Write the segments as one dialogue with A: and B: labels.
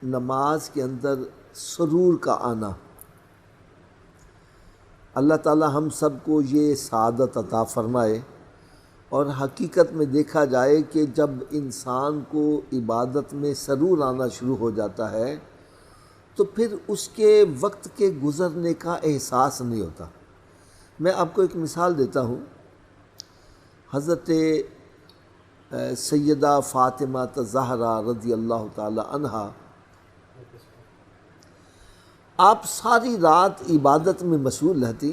A: نماز کے اندر سرور کا آنا، اللہ تعالی ہم سب کو یہ سعادت عطا فرمائے۔ اور حقیقت میں دیکھا جائے کہ جب انسان کو عبادت میں سرور آنا شروع ہو جاتا ہے تو پھر اس کے وقت کے گزرنے کا احساس نہیں ہوتا۔ میں آپ کو ایک مثال دیتا ہوں۔ حضرت سیدہ فاطمہ الزہرا رضی اللہ تعالی عنہا، آپ ساری رات عبادت میں مشغول رہتی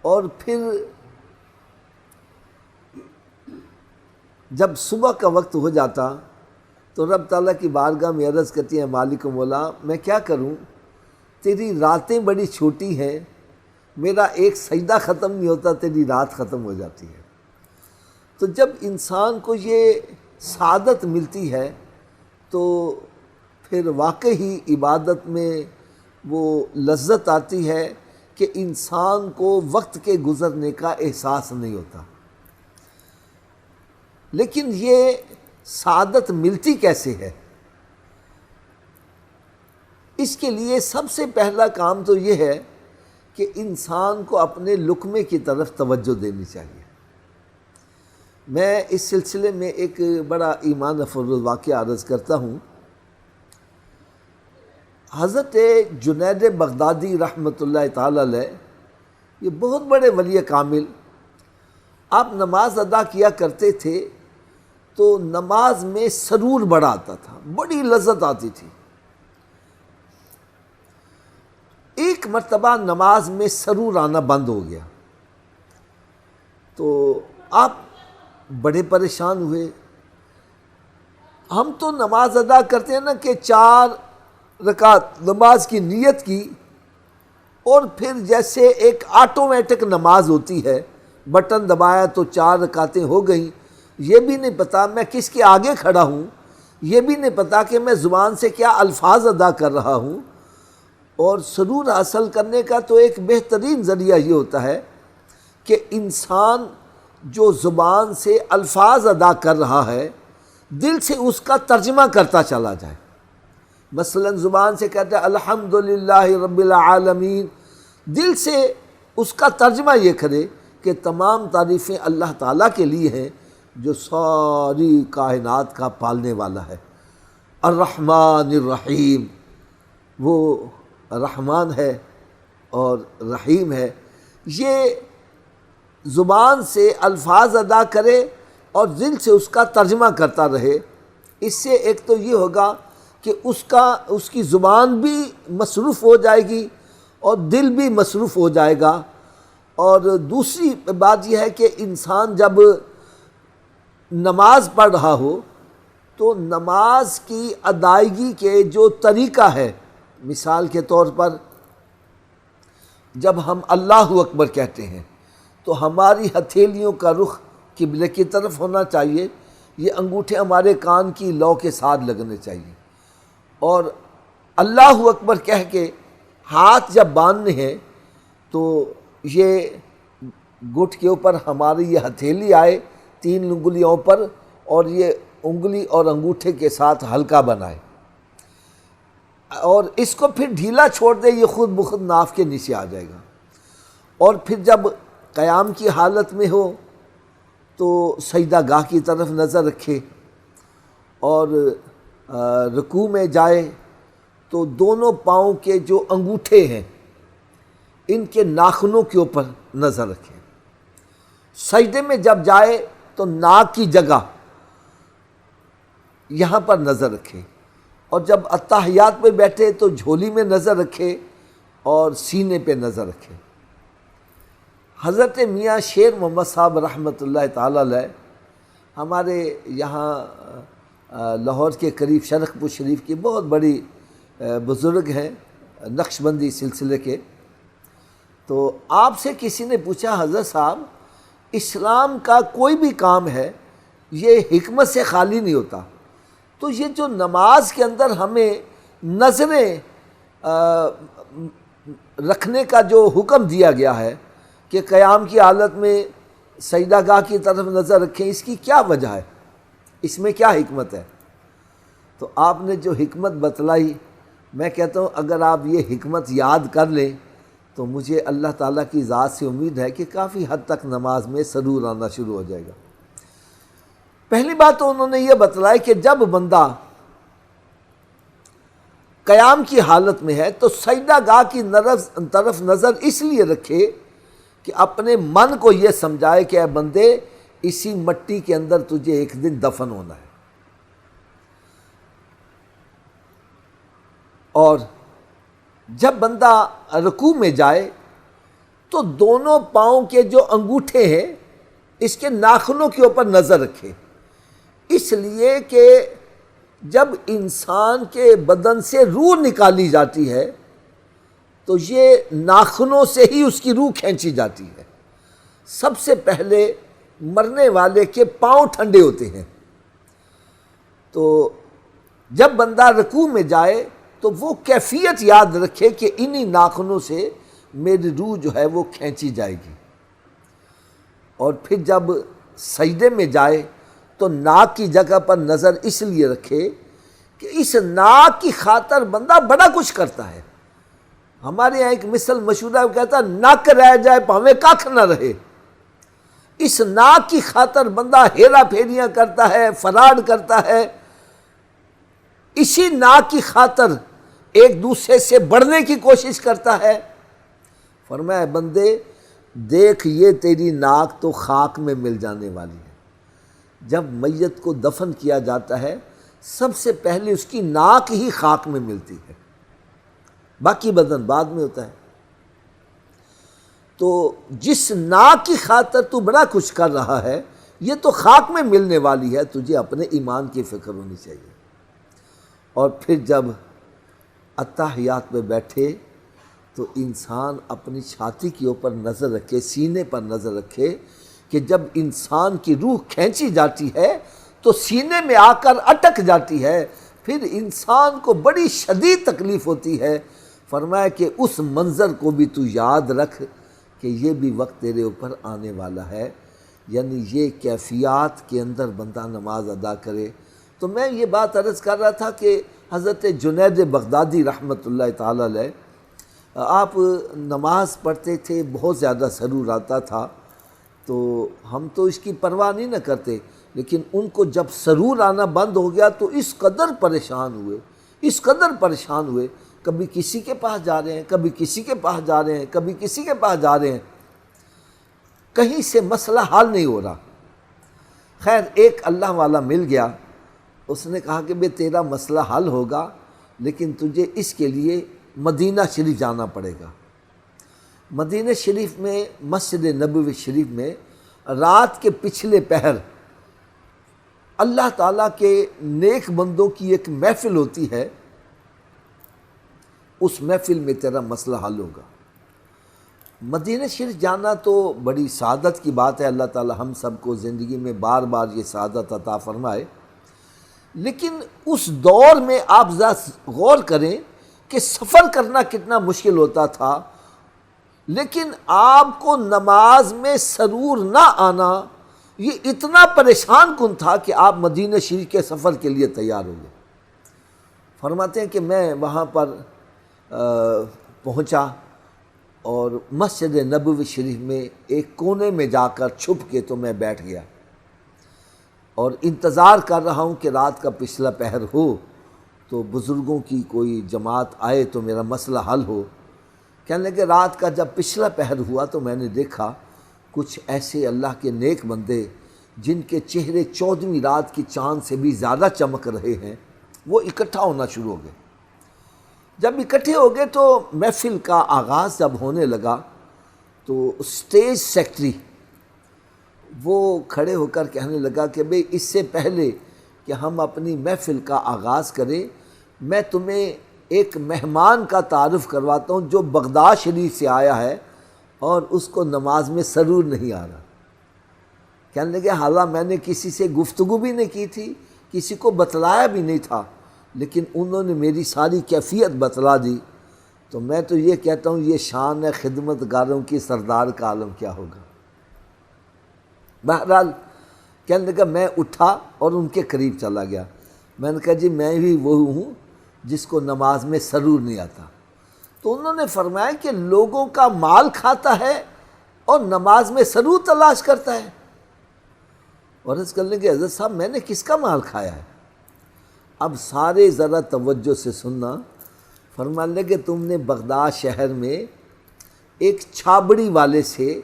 A: اور پھر جب صبح کا وقت ہو جاتا تو رب تعالیٰ کی بارگاہ میں عرض کرتی ہیں، مالک و مولا میں کیا کروں، تیری راتیں بڑی چھوٹی ہیں، میرا ایک سجدہ ختم نہیں ہوتا، تیری رات ختم ہو جاتی ہے۔ تو جب انسان کو یہ سعادت ملتی ہے تو پھر واقعی عبادت میں وہ لذت آتی ہے کہ انسان کو وقت کے گزرنے کا احساس نہیں ہوتا۔ لیکن یہ سعادت ملتی کیسے ہے؟ اس کے لیے سب سے پہلا کام تو یہ ہے کہ انسان کو اپنے لقمے کی طرف توجہ دینی چاہیے۔ میں اس سلسلے میں ایک بڑا ایمان افروز واقعہ عرض کرتا ہوں۔ حضرت جنید بغدادی رحمۃ اللہ تعالی علیہ، یہ بہت بڑے ولی کامل، آپ نماز ادا کیا کرتے تھے تو نماز میں سرور بڑا آتا تھا، بڑی لذت آتی تھی۔ ایک مرتبہ نماز میں سرور آنا بند ہو گیا تو آپ بڑے پریشان ہوئے۔ ہم تو نماز ادا کرتے ہیں نا کہ 4 رکعت نماز کی نیت کی اور پھر جیسے ایک آٹومیٹک نماز ہوتی ہے، بٹن دبایا تو 4 رکعتیں ہو گئیں، یہ بھی نہیں پتا میں کس کے آگے کھڑا ہوں، یہ بھی نہیں پتا کہ میں زبان سے کیا الفاظ ادا کر رہا ہوں۔ اور سرور حاصل کرنے کا تو ایک بہترین ذریعہ یہ ہوتا ہے کہ انسان جو زبان سے الفاظ ادا کر رہا ہے دل سے اس کا ترجمہ کرتا چلا جائے۔ مثلا زبان سے کہتا ہے الحمدللہ رب العالمین، دل سے اس کا ترجمہ یہ کرے کہ تمام تعریفیں اللہ تعالیٰ کے لیے ہیں جو ساری کائنات کا پالنے والا ہے۔ الرحمن الرحیم، وہ رحمان ہے اور رحیم ہے۔ یہ زبان سے الفاظ ادا کرے اور دل سے اس کا ترجمہ کرتا رہے۔ اس سے ایک تو یہ ہوگا کہ اس کی زبان بھی مصروف ہو جائے گی اور دل بھی مصروف ہو جائے گا۔ اور دوسری بات یہ ہے کہ انسان جب نماز پڑھ رہا ہو تو نماز کی ادائیگی کے جو طریقہ ہے، مثال کے طور پر جب ہم اللہ اکبر کہتے ہیں تو ہماری ہتھیلیوں کا رخ قبلے کی طرف ہونا چاہیے، یہ انگوٹھے ہمارے کان کی لو کے ساتھ لگنے چاہیے، اور اللہ اکبر کہہ کے ہاتھ جب باندھنے ہیں تو یہ گٹھ کے اوپر ہماری یہ ہتھیلی آئے 3 انگلیوں پر، اور یہ انگلی اور انگوٹھے کے ساتھ ہلکا بنائے اور اس کو پھر ڈھیلا چھوڑ دے، یہ خود بخود ناف کے نیچے آ جائے گا۔ اور پھر جب قیام کی حالت میں ہو تو سجدہ گاہ کی طرف نظر رکھے، اور رکوع میں جائے تو دونوں پاؤں کے جو انگوٹھے ہیں ان کے ناخنوں کے اوپر نظر رکھے۔ سجدے میں جب جائے تو ناک کی جگہ یہاں پر نظر رکھے، اور جب اتحیات پہ بیٹھے تو جھولی میں نظر رکھے اور سینے پہ نظر رکھے۔ حضرت میاں شیر محمد صاحب رحمۃ اللہ تعالی علیہ ہمارے یہاں لاہور کے قریب شرق پور شریف کی بہت بڑی بزرگ ہیں نقش بندی سلسلے کے۔ تو آپ سے کسی نے پوچھا، حضرت صاحب اسلام کا کوئی بھی کام ہے یہ حکمت سے خالی نہیں ہوتا، تو یہ جو نماز کے اندر ہمیں نظریں رکھنے کا جو حکم دیا گیا ہے کہ قیام کی حالت میں سجدہ گاہ کی طرف نظر رکھیں، اس کی کیا وجہ ہے، اس میں کیا حکمت ہے؟ تو آپ نے جو حکمت بتلائی، میں کہتا ہوں اگر آپ یہ حکمت یاد کر لیں تو مجھے اللہ تعالیٰ کی ذات سے امید ہے کہ کافی حد تک نماز میں سرور آنا شروع ہو جائے گا۔ پہلی بات تو انہوں نے یہ بتلائی کہ جب بندہ قیام کی حالت میں ہے تو سجدہ گاہ کی طرف نظر اس لیے رکھے کہ اپنے من کو یہ سمجھائے کہ اے بندے، اسی مٹی کے اندر تجھے ایک دن دفن ہونا ہے۔ اور جب بندہ رکوع میں جائے تو دونوں پاؤں کے جو انگوٹھے ہیں اس کے ناخنوں کے اوپر نظر رکھے، اس لیے کہ جب انسان کے بدن سے روح نکالی جاتی ہے تو یہ ناخنوں سے ہی اس کی روح کھینچی جاتی ہے۔ سب سے پہلے مرنے والے کے پاؤں ٹھنڈے ہوتے ہیں، تو جب بندہ رکوع میں جائے تو وہ کیفیت یاد رکھے کہ انہی ناخنوں سے میری روح جو ہے وہ کھینچی جائے گی۔ اور پھر جب سجدے میں جائے تو ناک کی جگہ پر نظر اس لیے رکھے کہ اس ناک کی خاطر بندہ بڑا کچھ کرتا ہے۔ ہمارے یہاں ایک مثل مشہور ہے، وہ کہتا ہے نک رہ جائے پاویں ککھ نہ رہے۔ اس ناک کی خاطر بندہ ہیرا پھیریاں کرتا ہے، فراڈ کرتا ہے، اسی ناک کی خاطر ایک دوسرے سے بڑھنے کی کوشش کرتا ہے۔ فرمایا بندے دیکھ، یہ تیری ناک تو خاک میں مل جانے والی ہے۔ جب میت کو دفن کیا جاتا ہے سب سے پہلے اس کی ناک ہی خاک میں ملتی ہے، باقی بدن بعد میں ہوتا ہے۔ تو جس ناک کی خاطر تو بڑا کچھ کر رہا ہے یہ تو خاک میں ملنے والی ہے، تجھے اپنے ایمان کی فکر ہونی چاہیے۔ اور پھر جب اتحیات میں بیٹھے تو انسان اپنی چھاتی کے اوپر نظر رکھے، سینے پر نظر رکھے کہ جب انسان کی روح کھینچی جاتی ہے تو سینے میں آ کر اٹک جاتی ہے، پھر انسان کو بڑی شدید تکلیف ہوتی ہے۔ فرمایا کہ اس منظر کو بھی تو یاد رکھ کہ یہ بھی وقت تیرے اوپر آنے والا ہے، یعنی یہ کیفیات کے اندر بندہ نماز ادا کرے۔ تو میں یہ بات عرض کر رہا تھا کہ حضرت جنید بغدادی رحمۃ اللہ تعالی علیہ آپ نماز پڑھتے تھے، بہت زیادہ سرور آتا تھا، تو ہم تو اس کی پرواہ نہیں نہ کرتے، لیکن ان کو جب سرور آنا بند ہو گیا تو اس قدر پریشان ہوئے، کبھی کسی کے پاس جا رہے ہیں، کبھی کسی کے پاس جا رہے ہیں، کبھی کسی کے پاس جا رہے ہیں، کہیں سے مسئلہ حل نہیں ہو رہا۔ خیر ایک اللہ والا مل گیا، اس نے کہا کہ بے تیرا مسئلہ حل ہوگا لیکن تجھے اس کے لیے مدینہ شریف جانا پڑے گا۔ مدینہ شریف میں مسجد نبوی شریف میں رات کے پچھلے پہر اللہ تعالیٰ کے نیک بندوں کی ایک محفل ہوتی ہے، اس محفل میں تیرا مسئلہ حل ہوگا۔ مدینہ شریف جانا تو بڑی سعادت کی بات ہے، اللہ تعالیٰ ہم سب کو زندگی میں بار بار یہ سعادت عطا فرمائے، لیکن اس دور میں آپ ذرا غور کریں کہ سفر کرنا کتنا مشکل ہوتا تھا، لیکن آپ کو نماز میں سرور نہ آنا یہ اتنا پریشان کن تھا کہ آپ مدینہ شریف کے سفر کے لیے تیار ہو گئے۔ فرماتے ہیں کہ میں وہاں پر پہنچا اور مسجد نبوی شریف میں ایک کونے میں جا کر چھپ کے تو میں بیٹھ گیا اور انتظار کر رہا ہوں کہ رات کا پچھلا پہر ہو تو بزرگوں کی کوئی جماعت آئے تو میرا مسئلہ حل ہو۔ کہنے لگے رات کا جب پچھلا پہر ہوا تو میں نے دیکھا کچھ ایسے اللہ کے نیک بندے جن کے چہرے 14ویں رات کی چاند سے بھی زیادہ چمک رہے ہیں، وہ اکٹھا ہونا شروع ہو گئے۔ جب اکٹھے ہو گئے تو محفل کا آغاز جب ہونے لگا تو اسٹیج سیکٹری وہ کھڑے ہو کر کہنے لگا کہ بھئی اس سے پہلے کہ ہم اپنی محفل کا آغاز کریں میں تمہیں ایک مہمان کا تعارف کرواتا ہوں جو بغداد شریف سے آیا ہے اور اس کو نماز میں سرور نہیں آ رہا۔ کہنے لگے حالانکہ میں نے کسی سے گفتگو بھی نہیں کی تھی، کسی کو بتلایا بھی نہیں تھا، لیکن انہوں نے میری ساری کیفیت بتلا دی، تو میں تو یہ کہتا ہوں یہ شان ہے خدمت گاروں کی، سردار کا عالم کیا ہوگا۔ بہرحال کہنے لگا میں اٹھا اور ان کے قریب چلا گیا، میں نے کہا جی میں بھی وہ ہوں جس کو نماز میں سرور نہیں آتا۔ تو انہوں نے فرمایا کہ لوگوں کا مال کھاتا ہے اور نماز میں سرور تلاش کرتا ہے۔ اور عرض کرنے کہ حضرت صاحب میں نے کس کا مال کھایا ہے؟ اب سارے ذرا توجہ سے سننا۔ فرمانے لگے تم نے بغداد شہر میں ایک چھابڑی والے سے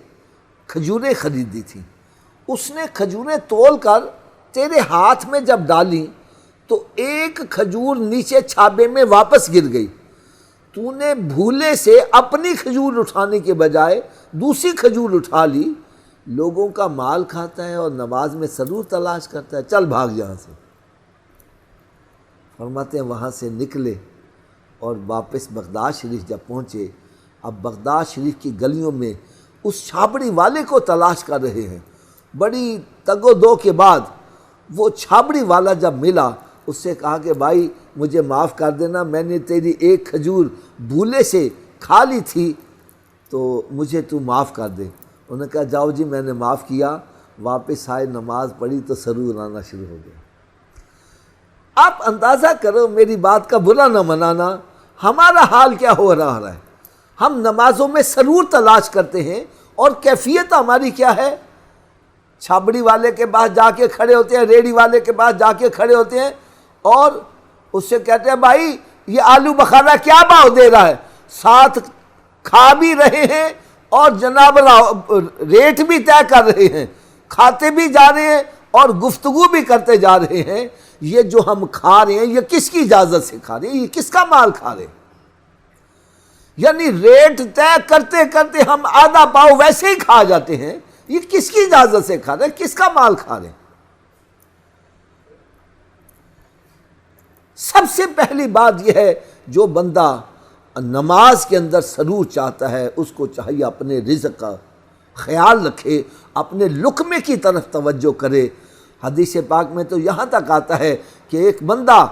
A: کھجوریں خریدی تھیں، اس نے کھجوریں تول کر تیرے ہاتھ میں جب ڈالی تو ایک کھجور نیچے چھابے میں واپس گر گئی، تو نے بھولے سے اپنی کھجور اٹھانے کے بجائے دوسری کھجور اٹھا لی۔ لوگوں کا مال کھاتا ہے اور نماز میں سرور تلاش کرتا ہے، چل بھاگ یہاں سے۔ فرماتے ہیں وہاں سے نکلے اور واپس بغداد شریف جب پہنچے، اب بغداد شریف کی گلیوں میں اس چھابڑی والے کو تلاش کر رہے ہیں۔ بڑی تگ و دو کے بعد وہ چھابڑی والا جب ملا، اس سے کہا کہ بھائی مجھے معاف کر دینا، میں نے تیری ایک کھجور بھولے سے کھا لی تھی تو مجھے تو معاف کر دے۔ انہوں نے کہا جاؤ جی میں نے معاف کیا۔ واپس آئے، نماز پڑھی تو سرور آنا شروع ہو گیا۔ آپ اندازہ کرو، میری بات کا برا نہ منانا، ہمارا حال کیا ہو رہا ہے۔ ہم نمازوں میں سرور تلاش کرتے ہیں اور کیفیت ہماری کیا ہے؟ چھابڑی والے کے پاس جا کے کھڑے ہوتے ہیں، ریڑھی والے کے پاس جا کے کھڑے ہوتے ہیں اور اس سے کہتے ہیں بھائی یہ آلو بخارا کیا بھاؤ دے رہا ہے؟ ساتھ کھا بھی رہے ہیں اور جناب ریٹ بھی طے کر رہے ہیں، کھاتے بھی جا رہے ہیں اور گفتگو بھی کرتے جا رہے ہیں۔ یہ جو ہم کھا رہے ہیں یہ کس کی اجازت سے کھا رہے ہیں؟ یہ کس کا مال کھا رہے ہیں؟ یعنی ریٹ طے کرتے کرتے ہم آدھا پاؤ ویسے ہی کھا جاتے ہیں۔ یہ کس کی اجازت سے کھا رہے ہیں؟ کس کا مال کھا رہے ہیں؟ سب سے پہلی بات یہ ہے، جو بندہ نماز کے اندر سرور چاہتا ہے اس کو چاہیے اپنے رزق کا خیال رکھے، اپنے لقمے کی طرف توجہ کرے۔ حدیث پاک میں تو یہاں تک آتا ہے کہ ایک بندہ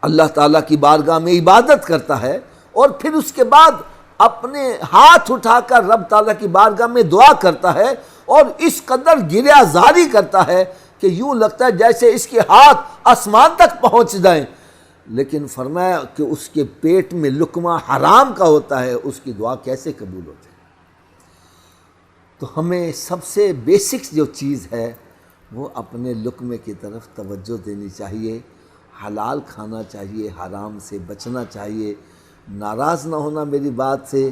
A: اللہ تعالیٰ کی بارگاہ میں عبادت کرتا ہے اور پھر اس کے بعد اپنے ہاتھ اٹھا کر رب تعالیٰ کی بارگاہ میں دعا کرتا ہے اور اس قدر گریہ زاری کرتا ہے کہ یوں لگتا ہے جیسے اس کے ہاتھ آسمان تک پہنچ جائیں، لیکن فرمایا کہ اس کے پیٹ میں لقمہ حرام کا ہوتا ہے، اس کی دعا کیسے قبول ہوتی ہے؟ تو ہمیں سب سے بیسکس جو چیز ہے وہ اپنے لقمے کی طرف توجہ دینی چاہیے، حلال کھانا چاہیے، حرام سے بچنا چاہیے۔ ناراض نہ ہونا میری بات سے،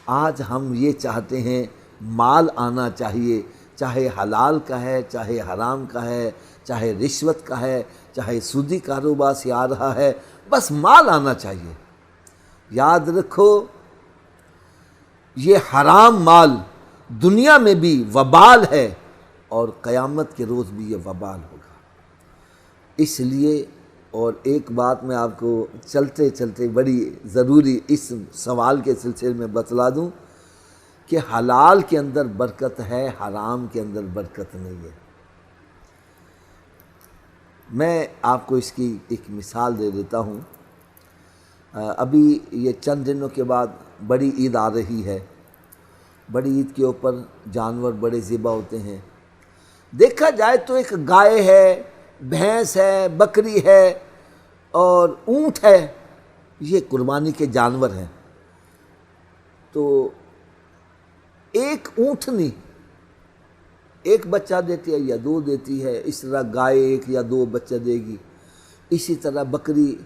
A: آج ہم یہ چاہتے ہیں مال آنا چاہیے، چاہے حلال کا ہے، چاہے حرام کا ہے، چاہے رشوت کا ہے، چاہے سودی کاروبار سے آ رہا ہے، بس مال آنا چاہیے۔ یاد رکھو یہ حرام مال دنیا میں بھی وبال ہے اور قیامت کے روز بھی یہ وبال ہوگا۔ اس لیے، اور ایک بات میں آپ کو چلتے چلتے بڑی ضروری اس سوال کے سلسلے میں بتلا دوں کہ حلال کے اندر برکت ہے، حرام کے اندر برکت نہیں ہے۔ میں آپ کو اس کی ایک مثال دے دیتا ہوں۔ ابھی یہ چند دنوں کے بعد بڑی عید آ رہی ہے، بڑی عید کے اوپر جانور بڑے ذبح ہوتے ہیں۔ دیکھا جائے تو ایک گائے ہے، بھینس ہے، بکری ہے اور اونٹ ہے، یہ قربانی کے جانور ہیں۔ تو ایک اونٹنی ایک بچہ دیتی ہے یا دو دیتی ہے، اس طرح گائے ایک یا دو بچہ دے گی، اسی طرح بکری۔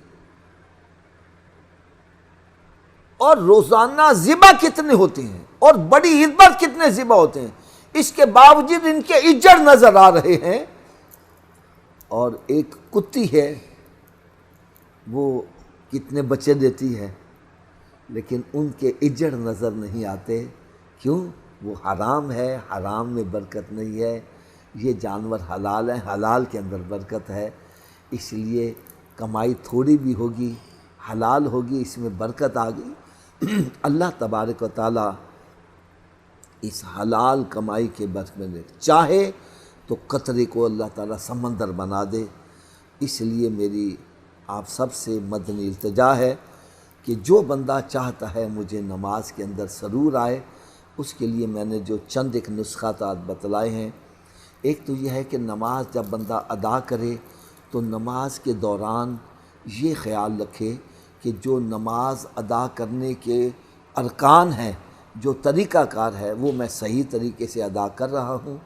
A: اور روزانہ ذبح کتنے ہوتے ہیں اور بڑی عید پر کتنے ذبح ہوتے ہیں، اس کے باوجود ان کے اجڑ نظر آ رہے ہیں۔ اور ایک کتی ہے، وہ کتنے بچے دیتی ہے لیکن ان کے اجڑ نظر نہیں آتے، کیوں؟ وہ حرام ہے، حرام میں برکت نہیں ہے۔ یہ جانور حلال ہے، حلال کے اندر برکت ہے، اس لیے کمائی تھوڑی بھی ہوگی، حلال ہوگی، اس میں برکت آ گئی۔ اللہ تبارک و تعالیٰ اس حلال کمائی کے برکت میں چاہے تو قطرے کو اللہ تعالیٰ سمندر بنا دے۔ اس لیے میری آپ سب سے مدنی التجا ہے کہ جو بندہ چاہتا ہے مجھے نماز کے اندر سرور آئے، اس کے لیے میں نے جو چند ایک نسخات بتلائے ہیں۔ ایک تو یہ ہے کہ نماز جب بندہ ادا کرے تو تو نماز کے دوران یہ خیال رکھے کہ جو نماز ادا کرنے کے ارکان ہیں، جو طریقہ کار ہے، وہ میں صحیح طریقے سے ادا کر رہا ہوں،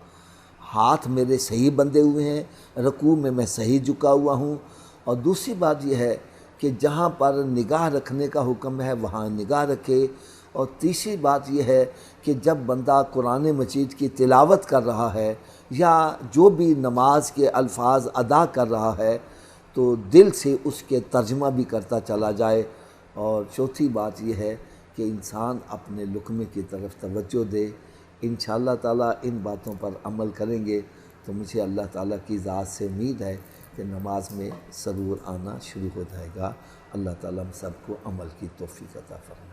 A: ہاتھ میرے صحیح بندھے ہوئے ہیں، رکوع میں صحیح جھکا ہوا ہوں۔ اور دوسری بات یہ ہے کہ جہاں پر نگاہ رکھنے کا حکم ہے وہاں نگاہ رکھے۔ اور تیسری بات یہ ہے کہ جب بندہ قرآن مجید کی تلاوت کر رہا ہے یا جو بھی نماز کے الفاظ ادا کر رہا ہے تو دل سے اس کے ترجمہ بھی کرتا چلا جائے۔ اور چوتھی بات یہ ہے کہ انسان اپنے لقمے کی طرف توجہ دے۔ انشاءاللہ تعالیٰ ان باتوں پر عمل کریں گے تو مجھے اللہ تعالیٰ کی ذات سے امید ہے کہ نماز میں سرور آنا شروع ہو جائے گا۔ اللہ تعالیٰ ہم سب کو عمل کی توفیق عطا فرمائے۔